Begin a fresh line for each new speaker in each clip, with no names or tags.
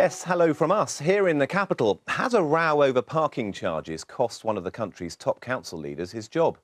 Yes, hello from us. Here in the capital, has a row over parking charges cost one of the country's top council leaders his job?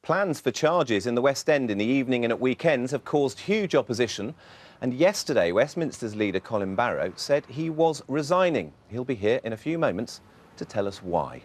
Plans for charges in the West End in the evening and at weekends have caused huge opposition. And yesterday, Westminster's leader Colin Barrow said he was resigning. He'll be here in a few moments to tell us why.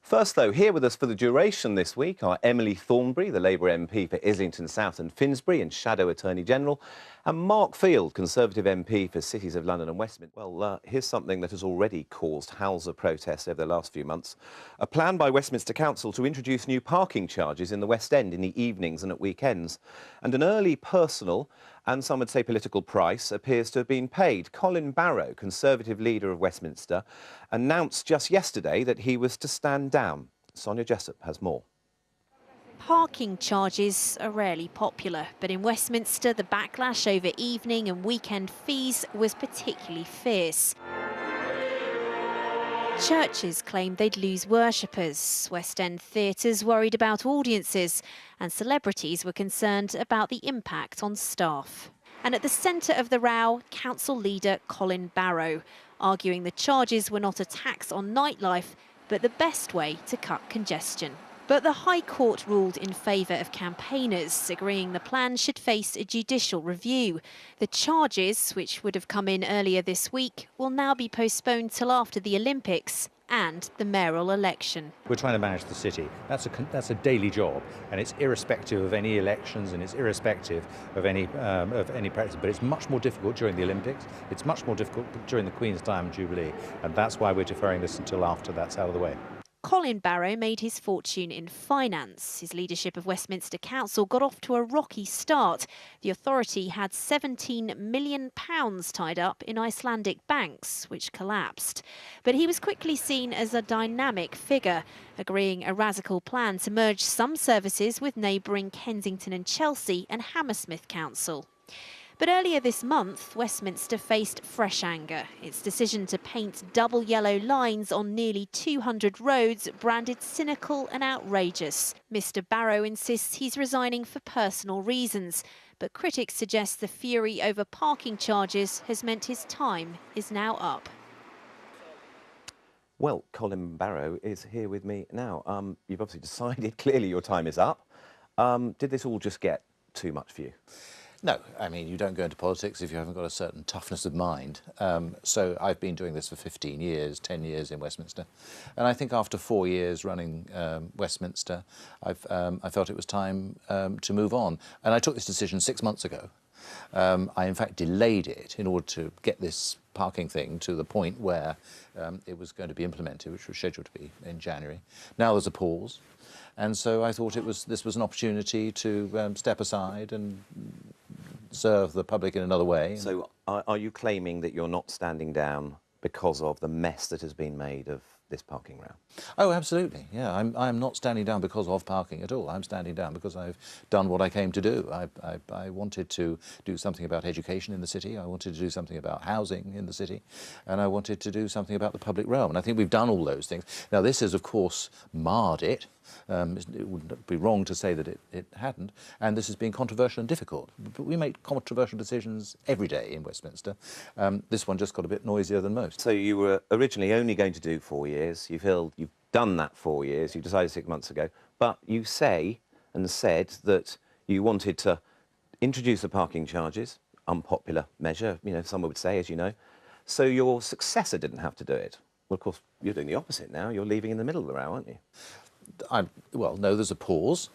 First, though, here with us for the duration this week are Emily Thornberry, the Labour MP for Islington South and Finsbury and Shadow Attorney General, and Mark Field, Conservative MP for Cities of London and Westminster. Well, here's something that has already caused howls of protest over the last few months. A plan by Westminster Council to introduce new parking charges in the West End in the evenings and at weekends. And an early personal and some would say political price appears to have been paid. Colin Barrow, Conservative leader of Westminster, announced just yesterday that he was to stand down. Sonia Jessup has more.
Parking charges are rarely popular, but in Westminster the backlash over evening and weekend fees was particularly fierce. Churches claimed they'd lose worshippers, West End theatres worried about audiences, and celebrities were concerned about the impact on staff. And at the centre of the row, council leader Colin Barrow, arguing the charges were not a tax on nightlife, but the best way to cut congestion. But the High Court ruled in favour of campaigners, agreeing the plan should face a judicial review. The charges, which would have come in earlier this week, will now be postponed till after the Olympics and the mayoral election.
We're trying to manage the city. That's a daily job, and it's irrespective of any elections, and it's irrespective of any practice. But it's much more difficult during the Olympics. It's much more difficult during the Queen's Diamond Jubilee, and that's why we're deferring this until after that's out of the way.
Colin Barrow made his fortune in finance. His leadership of Westminster Council got off to a rocky start. The authority had £17 million tied up in Icelandic banks, which collapsed. But he was quickly seen as a dynamic figure, agreeing a radical plan to merge some services with neighbouring Kensington and Chelsea and Hammersmith Council. But earlier this month, Westminster faced fresh anger. Its decision to paint double yellow lines on nearly 200 roads branded cynical and outrageous. Mr. Barrow insists he's resigning for personal reasons, but critics suggest the fury over parking charges has meant his time is now up.
Well, Colin Barrow is here with me now. You've obviously decided clearly your time is up. Did this all just get too much for you?
No, I mean, you don't go into politics if you haven't got a certain toughness of mind. So I've been doing this for 15 years, 10 years in Westminster. And I think after 4 years running Westminster, I felt it was time to move on. And I took this decision 6 months ago. I, in fact, delayed it in order to get this parking thing to the point where it was going to be implemented, which was scheduled to be in January. Now there's a pause. And so I thought this was an opportunity to step aside and serve the public in another way.
So are you claiming that you're not standing down because of the mess that has been made of this parking row?
Oh, absolutely, yeah. I'm not standing down because of parking at all. I'm standing down because I've done what I came to do. I wanted to do something about education in the city, I wanted to do something about housing in the city, and I wanted to do something about the public realm. And I think we've done all those things. Now, this has, of course, marred it. It would be wrong to say that it hadn't, and this has been controversial and difficult. But we make controversial decisions every day in Westminster. This one just got a bit noisier than most.
So you were originally only going to do 4 years. You've done that 4 years. You decided 6 months ago. But you say and said that you wanted to introduce the parking charges, unpopular measure, you know, some would say, as you know, so your successor didn't have to do it. Well, of course, you're doing the opposite now. You're leaving in the middle of the row, aren't you?
Well, no, there's a pause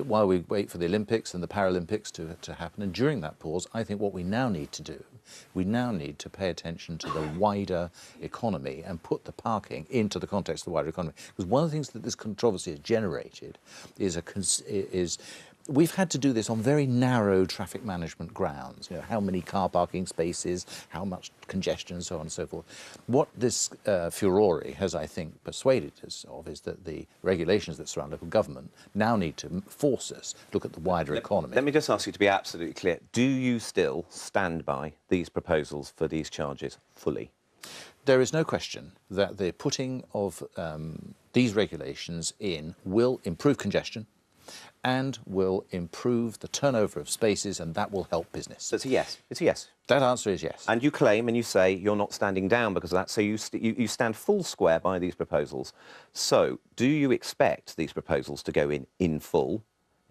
while we wait for the Olympics and the Paralympics to happen. And during that pause, I think what we now need to do, we now need to pay attention to the wider economy and put the parking into the context of the wider economy. Because one of the things that this controversy has generated is we've had to do this on very narrow traffic management grounds. You know, how many car parking spaces, how much congestion, and so on and so forth. What this furore has, I think, persuaded us of is that the regulations that surround local government now need to force us to look at the wider economy.
Let me just ask you to be absolutely clear. Do you still stand by these proposals for these charges fully?
There is no question that the putting of these regulations in will improve congestion. and will improve the turnover of spaces, and that will help business.
So it's a yes. It's a yes.
That answer is yes.
And you claim and you say you're not standing down because of that, so you stand full square by these proposals. So do you expect these proposals to go in full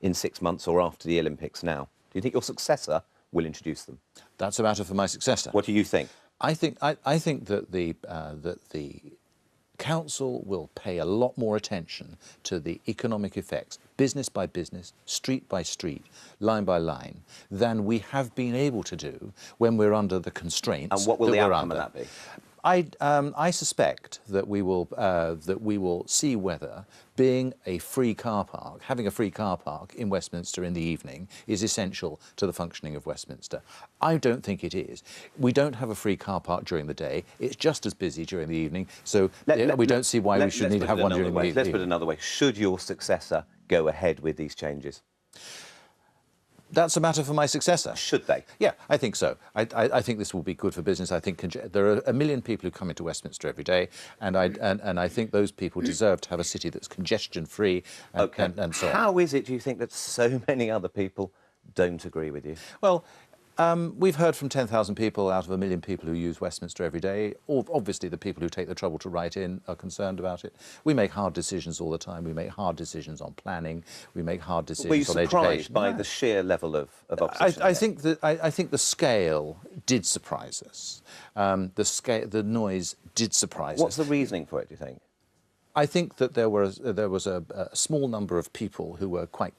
in 6 months or after the Olympics now? Do you think your successor will introduce them?
That's a matter for my successor.
What do you think?
I think that the Council will pay a lot more attention to the economic effects, business by business, street by street, line by line, than we have been able to do when we're under the constraints.
And what will the outcome of that be?
I suspect that we will see whether being a free car park, having a free car park in Westminster in the evening is essential to the functioning of Westminster. I don't think it is. We don't have a free car park during the day. It's just as busy during the evening, so we don't see why we should need to have one during the evening.
Let's put it another way. Should your successor go ahead with these changes?
That's a matter for my successor.
Should they?
Yeah, I think so. I think this will be good for business. I think there are 1 million people who come into Westminster every day, and I think those people deserve to have a city that's congestion-free and so on.
How is it, do you think, that so many other people don't agree with you?
Well, we've heard from 10,000 people out of 1 million people who use Westminster every day. Obviously, the people who take the trouble to write in are concerned about it. We make hard decisions all the time. We make hard decisions on planning. We make hard decisions on education.
Were you surprised by the sheer level of opposition?
I think the scale did surprise us. The noise did surprise us.
What's the reasoning for it, do you think?
I think that there was a small number of people who were quite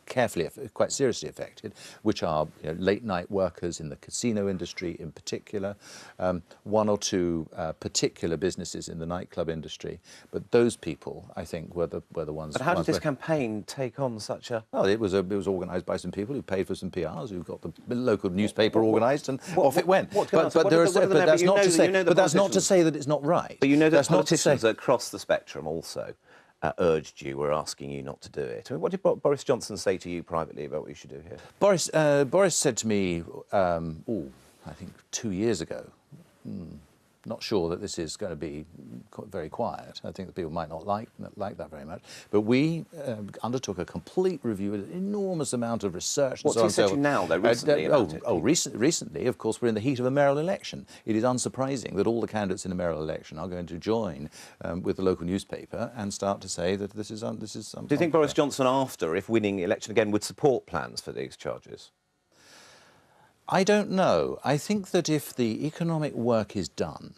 seriously affected, which are late-night workers in the casino industry in particular, 1 or 2 particular businesses in the nightclub industry. But those people, I think, were the ones.
But how did this campaign take on such a?
Well, it was organised by some people who paid for some PRs, who got the local newspaper organised, and off it went. But that's not to say that it's not right.
But you know that politicians across the spectrum also urged you, were asking you not to do it. I mean, what did Boris Johnson say to you privately about what you should do here?
Boris said to me, I think 2 years ago, not sure that this is going to be very quiet. I think that people might not like that very much. But we undertook a complete review, an enormous amount of research.
What's he said to you now, though, recently?
Recently, of course, we're in the heat of a mayoral election. It is unsurprising that all the candidates in a mayoral election are going to join with the local newspaper and start to say that this is. Do
you think Boris Johnson, if winning the election again, would support plans for these charges?
I don't know. I think that if the economic work is done,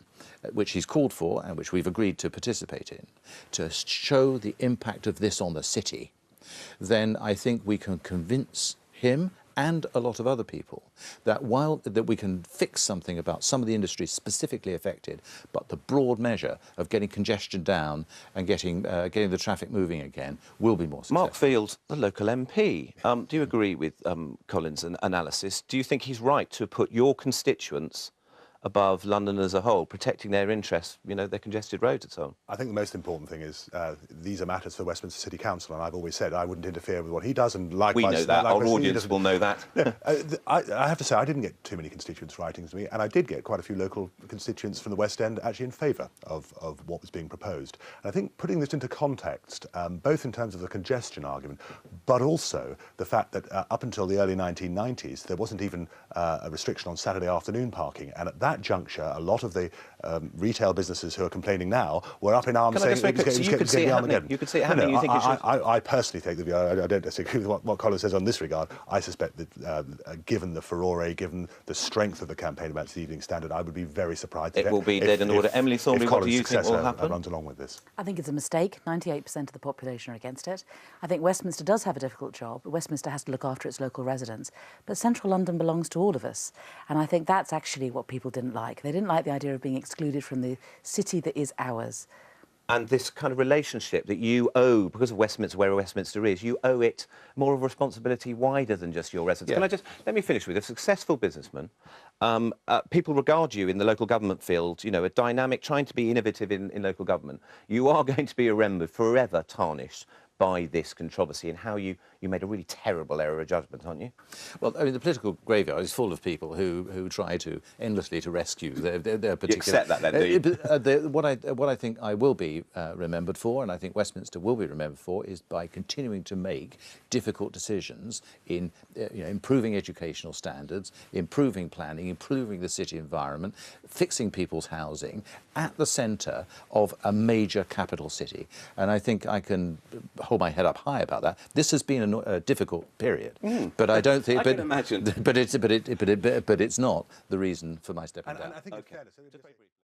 which he's called for and which we've agreed to participate in, to show the impact of this on the city, then I think we can convince him and a lot of other people that we can fix something about some of the industries specifically affected, but the broad measure of getting congestion down and getting the traffic moving again will be more successful.
Mark Field, the local MP, do you agree with Colin's analysis? Do you think he's right to put your constituents above London as a whole, protecting their interests, their congested roads and so on?
I think the most important thing is these are matters for Westminster City Council, and I've always said I wouldn't interfere with what he does, and likewise...
We know that, our audience will know that.
I have to say, I didn't get too many constituents writing to me, and I did get quite a few local constituents from the West End actually in favour of what was being proposed. And I think putting this into context, both in terms of the congestion argument, but also the fact that up until the early 1990s, there wasn't even a restriction on Saturday afternoon parking, and at that juncture, a lot of the retail businesses who are complaining now were up in arms saying
you could see it happening. You could see it happening. You think
I personally take the view, I don't disagree with what Colin says on this regard. I suspect that given the furore, given the strength of the campaign about the Evening Standard, I would be very surprised.
It will be dead in the water. Emily Thornbury, what do you think will happen?
Runs along with this.
I think it's a mistake. 98% of the population are against it. I think Westminster does have a difficult job. Westminster has to look after its local residents. But central London belongs to all of us. And I think that's actually what people didn't like. They didn't like the idea of being excluded from the city that is ours.
And this kind of relationship that you owe, because of Westminster, where Westminster is, you owe it more of a responsibility wider than just your residents.
Yeah.
Let me finish with a successful businessman. People regard you in the local government field, a dynamic, trying to be innovative in local government. You are going to be remembered forever tarnished by this controversy and how you made a really terrible error of judgment, aren't you?
Well, I mean, the political graveyard is full of people who try to endlessly to rescue their particular...
You accept that then, do you?
What I think I will be remembered for, and I think Westminster will be remembered for, is by continuing to make difficult decisions in improving educational standards, improving planning, improving the city environment, fixing people's housing at the centre of a major capital city. And I think I can hold my head up high about that. This has been a difficult period, but I don't think.
I can imagine.
But it's not the reason for my stepping down.
And I think it's fair to say...